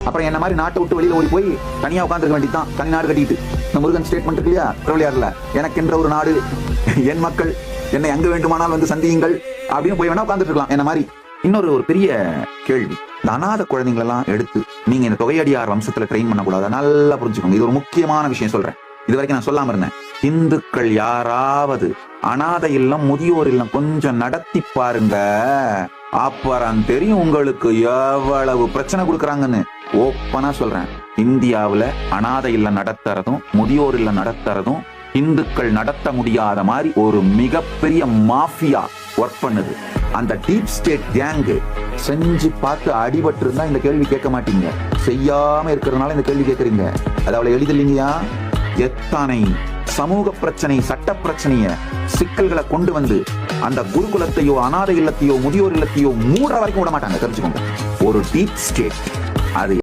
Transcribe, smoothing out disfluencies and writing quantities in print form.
அப்புறம் என்ன மாதிரி நாட்டை விட்டு வெளியில ஓடி போய் தனியா உட்காந்துருக்க வேண்டியதான், தனி நாடு கட்டிட்டு. இந்த முருகன் ஸ்டேட்மெண்ட் இருக்கு இல்லையா திருவிளையாடல, எனக்கென்ற ஒரு நாடு, என் மக்கள், என்னை அங்கு வேண்டுமானால் வந்து சந்தியுங்கள் அப்படின்னு போய் வேணா உட்காந்துட்டு இருக்கலாம் என்ன மாதிரி. இன்னொரு ஒரு பெரிய கேள்வி, இந்த அநாத குழந்தைங்களெல்லாம் எடுத்து நீங்க இந்த தொகையடியார் வம்சத்துல ட்ரெயின் பண்ணக்கூடாது. நல்லா புரிஞ்சுக்கோங்க, இது ஒரு முக்கியமான விஷயம் சொல்றேன். இது வரைக்கும் நான் சொல்லாம இருந்தேன். இந்துக்கள் யாராவது அநாத இல்லம், முதியோர் இல்லம் கொஞ்சம் நடத்தி பாருங்க, அப்புறம் தெரியும் உங்களுக்கு எவ்வளவு பிரச்சனை கொடுக்குறாங்கன்னு. ஓப்பனா சொல்றேன், இந்தியாவுல அநாத இல்லம் நடத்துறதும் முதியோர் இல்லம் நடத்துறதும் இந்துக்கள் நடத்த முடியாத மாதிரி ஒரு மிகப்பெரிய மாஃபியா ஒர்க் பண்ணுது. அந்த டீப் ஸ்டேட் கேங்கு செஞ்சு பார்த்து அடிபட்டு இருந்தா இந்த கேள்வி கேட்க மாட்டீங்க. செய்யாம இருக்கிறதுனால இந்த கேள்வி கேட்கறீங்க. அது அவ்வளவு எளிதில்லைங்கயா. எத்தனை சமூக பிரச்சனை, சட்ட பிரச்சனைய, சிக்கல்களை கொண்டு வந்து அந்த குருகுலத்தையோ அநாத இல்லத்தையோ முதியோர் இல்லத்தையோ மூடுற வரைக்கும் விட மாட்டாங்க. தெரிஞ்சுக்கோங்க, ஒரு டீப் ஸ்டேட் அது